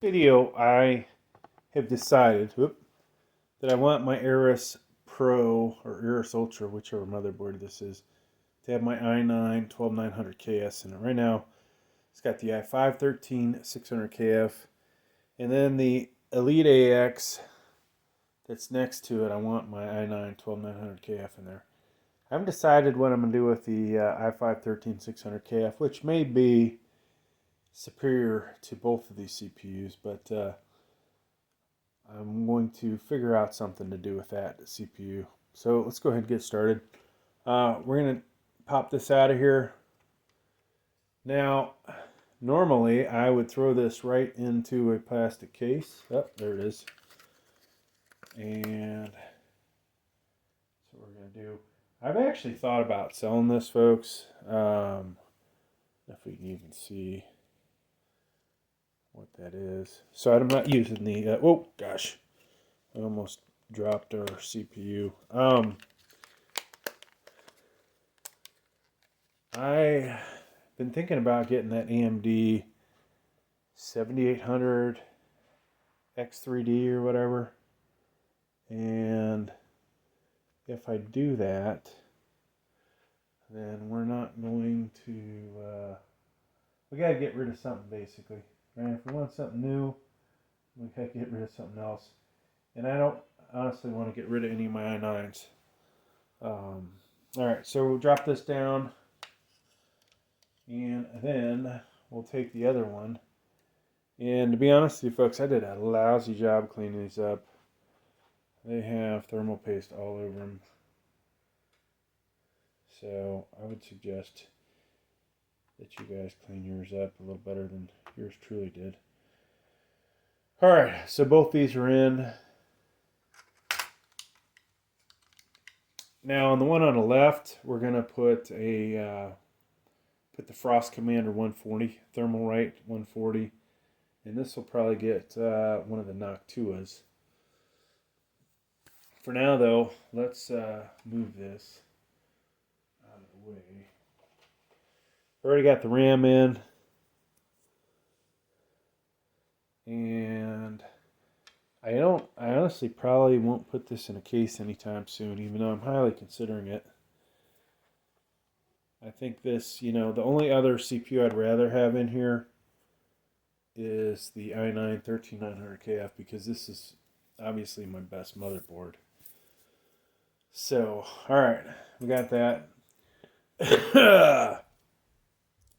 video, I have decided that I want my Aorus Pro or Aorus Ultra, whichever motherboard this is, to have my i9-12900ks in it. Right now, it's got the i5-13600KF, and then the Elite AX that's next to it. I want my i9-12900KF in there. I haven't decided what I'm going to do with the i5-13600KF, which may be superior to both of these CPUs, but I'm going to figure out something to do with that CPU. So let's go ahead and get started. We're going to pop this out of here. Now, normally I would throw this right into a plastic case. Oh, there it is. And that's what we're going to do. I've actually thought about selling this, folks. If we can even see what that is. So I'm not using the, oh gosh, I almost dropped our CPU. I've been thinking about getting that AMD 7800 X3D or whatever. And if I do that, then we're not going to, we got to get rid of something basically. Right? If we want something new, we got to get rid of something else. And I don't honestly want to get rid of any of my i9s. Alright, so we'll drop this down. And then we'll take the other one. And to be honest with you folks, I did a lousy job cleaning these up. They have thermal paste all over them. So I would suggest that you guys clean yours up a little better than yours truly did. Alright, so both these are in. Now on the one on the left, we're going to put a the Frost Commander 140, Thermalright 140. And this will probably get one of the Noctuas. For now though, let's move this out of the way. Already got the RAM in, and I honestly probably won't put this in a case anytime soon, even though I'm highly considering it. I think this, the only other CPU I'd rather have in here is the i9-13900KF, because this is obviously my best motherboard. So, alright, we got that.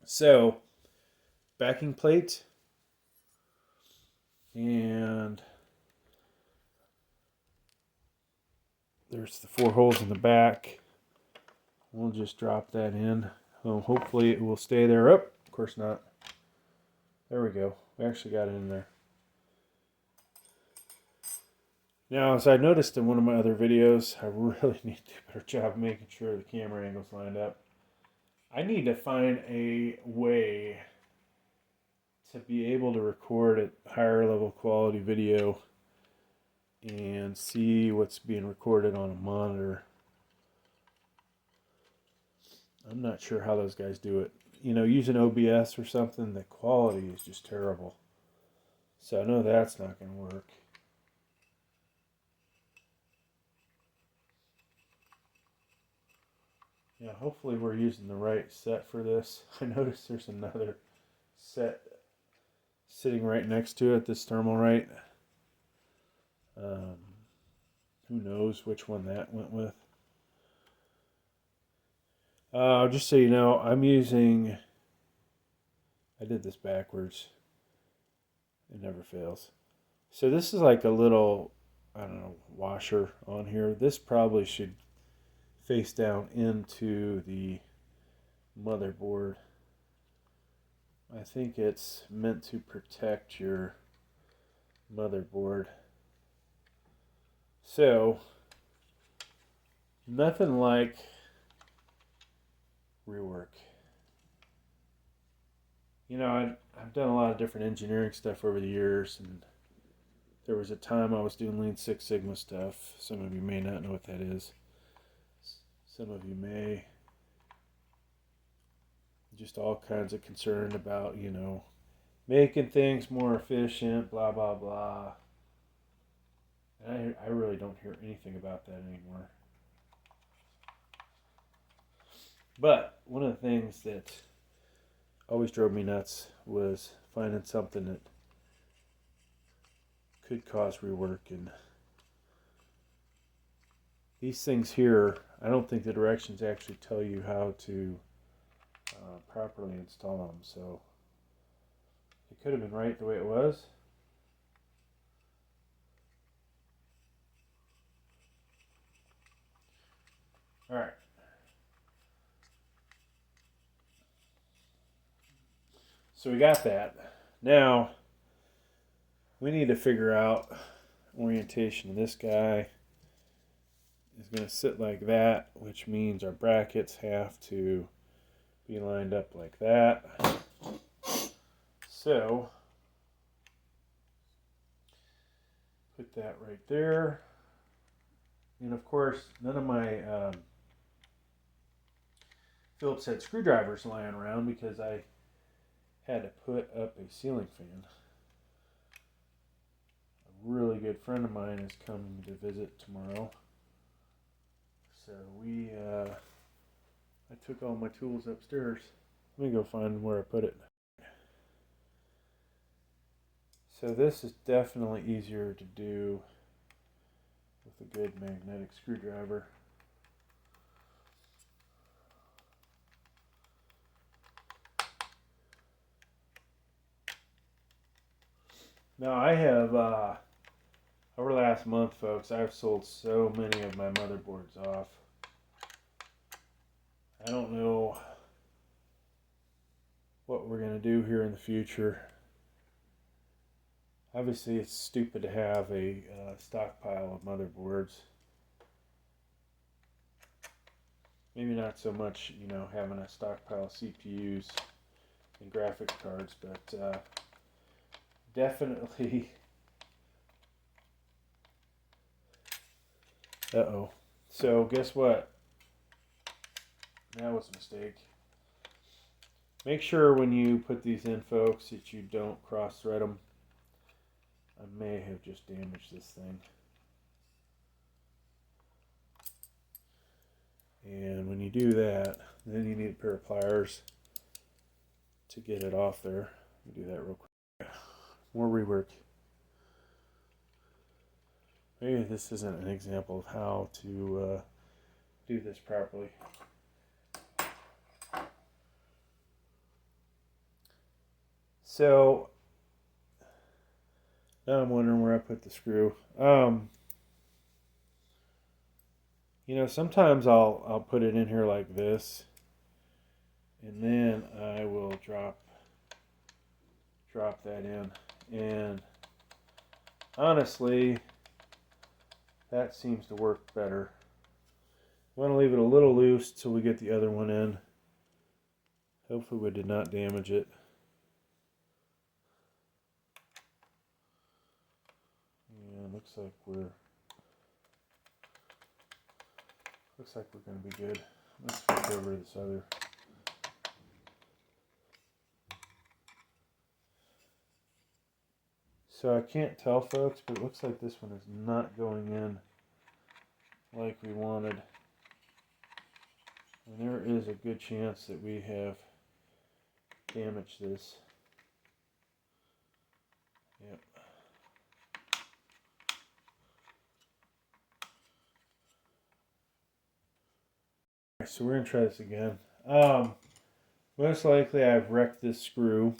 So, backing plate, and there's the 4 holes in the back. We'll just drop that in. Hopefully it will stay there. Oh, of course not. There we go. We actually got it in there. Now, as I noticed in one of my other videos, I really need to do a better job of making sure the camera angle's lined up. I need to find a way to be able to record at higher level quality video and see what's being recorded on a monitor. I'm not sure how those guys do it. Using OBS or something, the quality is just terrible. So I know that's not going to work. Yeah, hopefully we're using the right set for this. I noticed there's another set sitting right next to it, this Thermalright. Who knows which one that went with. Just so you know, I'm using, I did this backwards. It never fails. So this is like a little, I don't know, washer on here. This probably should face down into the motherboard. I think it's meant to protect your motherboard. So, nothing like rework. I've done a lot of different engineering stuff over the years, and there was a time I was doing Lean Six Sigma stuff. Some of you may not know what that is. Some of you may. Just all kinds of concern about, making things more efficient, blah, blah, blah. And I really don't hear anything about that anymore. But one of the things that always drove me nuts was finding something that could cause rework. And these things here, I don't think the directions actually tell you how to properly install them. So it could have been right the way it was. All right. So we got that. Now we need to figure out orientation of this guy. Is going to sit like that, which means our brackets have to be lined up like that. So put that right there. And of course, none of my Phillips head screwdrivers lying around because I had to put up a ceiling fan. A really good friend of mine is coming to visit tomorrow. So I took all my tools upstairs. Let me go find where I put it. So this is definitely easier to do with a good magnetic screwdriver. Now I have, over the last month, folks, I've sold so many of my motherboards off. I don't know what we're going to do here in the future. Obviously, it's stupid to have a stockpile of motherboards. Maybe not so much, you know, having a stockpile of CPUs and graphics cards, but definitely. Uh-oh. So guess what? That was a mistake. Make sure when you put these in, folks, that you don't cross-thread them. I may have just damaged this thing. And when you do that, then you need a pair of pliers to get it off there. Let me do that real quick. More rework. Maybe this isn't an example of how to do this properly. So now I'm wondering where I put the screw. You know, sometimes I'll put it in here like this, and then I will drop that in. And honestly, that seems to work better. I want to leave it a little loose till we get the other one in. Hopefully we did not damage it. Yeah, looks like we're going to be good. Let's switch over to this other. So I can't tell, folks, but it looks like this one is not going in like we wanted. And there is a good chance that we have damaged this. Yep. Alright, so we're going to try this again. Most likely I've wrecked this screw.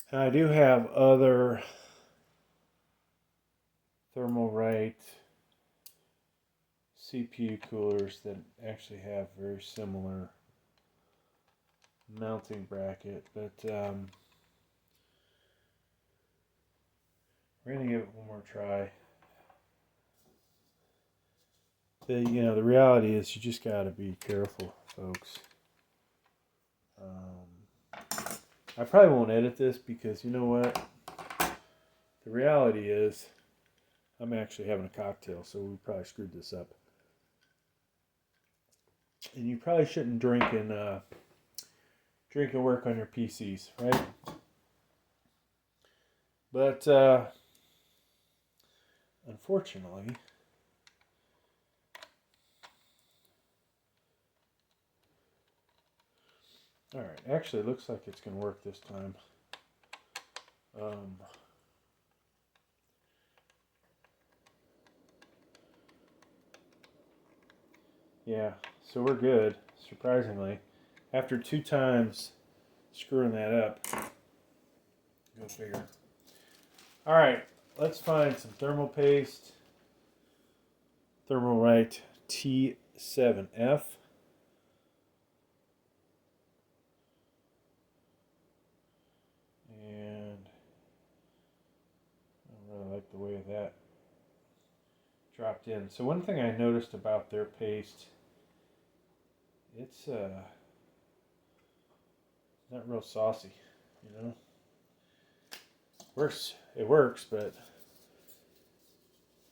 And I do have other Thermalright CPU coolers that actually have very similar mounting bracket, but we're going to give it one more try. The reality is you just got to be careful, folks. I probably won't edit this because you know what? The reality is I'm actually having a cocktail, so we probably screwed this up. And you probably shouldn't drink and drink and work on your PCs, right? But unfortunately, all right, actually it looks like it's going to work this time. Yeah, so we're good, surprisingly. After 2 times screwing that up. Go figure. All right, let's find some thermal paste. Thermalright T7F. And I really like the way that dropped in. So one thing I noticed about their paste, it's not real saucy, you know. It works, but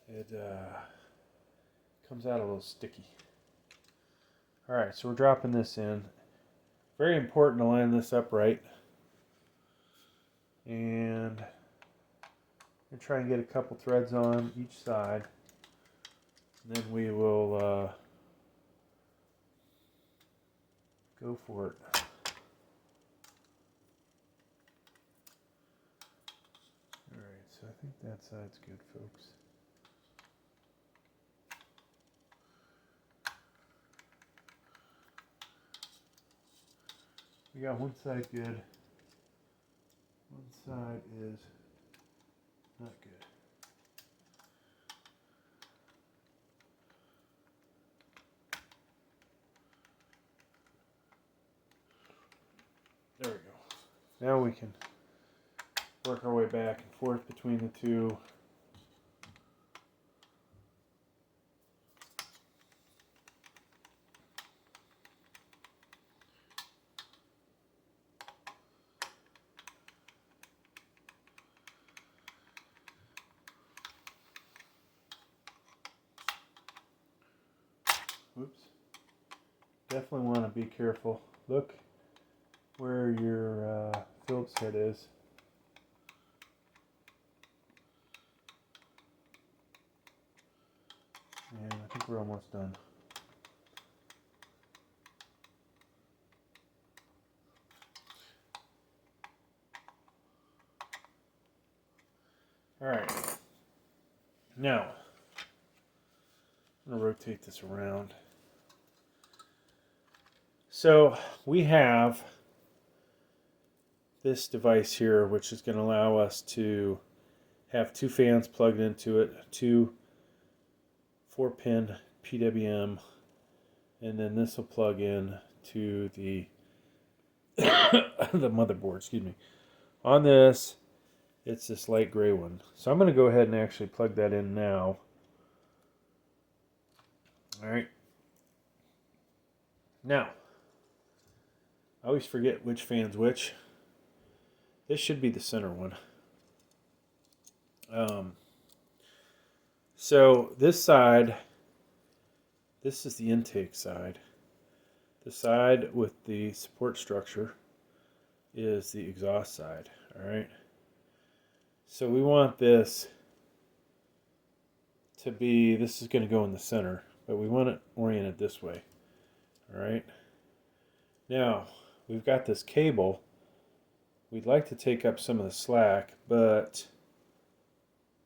it comes out a little sticky. All right, so we're dropping this in. Very important to line this up right. And I'm try and get a couple threads on each side. And then we will go for it. Alright, so I think that side's good, folks. We got one side good. One side is not good. There we go. Now we can work our way back and forth between the two. Whoops. Definitely want to be careful. Look where your Phillips head is. And I think we're almost done. Alright. Now, I'm going to rotate this around. So we have this device here, which is going to allow us to have 2 fans plugged into it, 2 4-pin PWM, and then this will plug in to the the motherboard. Excuse me. On this, it's this light gray one. So I'm going to go ahead and actually plug that in now. All right. Now, I always forget which fan's which. This should be the center one. So this side, this is the intake side. The side with the support structure is the exhaust side. All right. So we want this to be, this is going to go in the center, but we want it oriented this way. All right. Now, we've got this cable. We'd like to take up some of the slack, but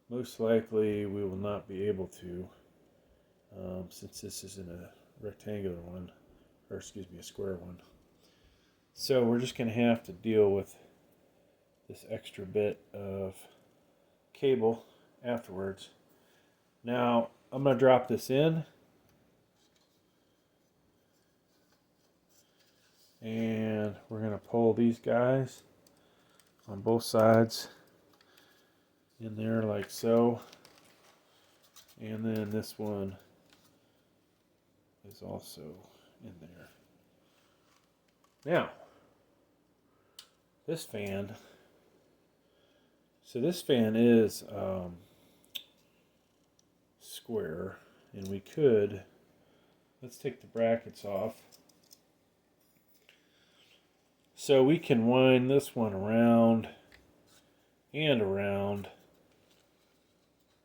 most likely we will not be able to, since this isn't a rectangular one, or excuse me, a square one. So we're just going to have to deal with this extra bit of cable afterwards. Now, I'm going to drop this in. And we're going to pull these guys on both sides in there like so. And then this one is also in there. Now, this fan, so this fan is square, and we could, let's take the brackets off. So we can wind this one around and around,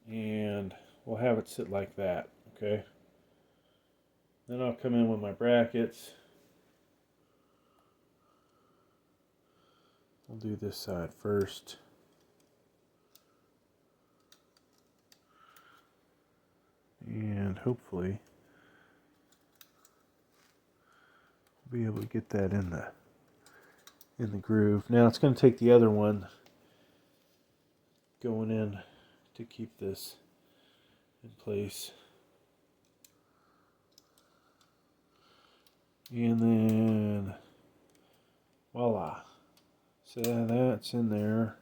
and we'll have it sit like that, okay? Then I'll come in with my brackets. I'll do this side first. And hopefully we'll be able to get that in the groove. Now it's going to take the other one going in to keep this in place. And then voila. So that's in there.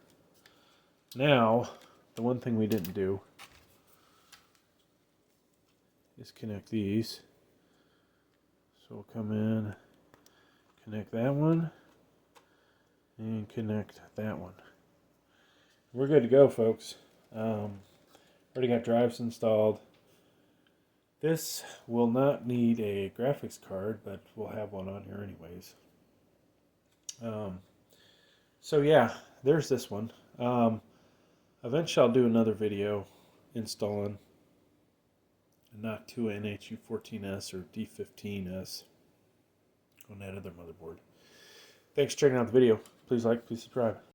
Now, the one thing we didn't do is connect these. So we'll come in, connect that one, and connect that one. We're good to go, folks. Already got drives installed. This will not need a graphics card, but we'll have one on here anyways. So yeah, there's this one. Eventually I'll do another video installing not to an NHU14S or D15S on that other motherboard. Thanks for checking out the video. Please like, please subscribe.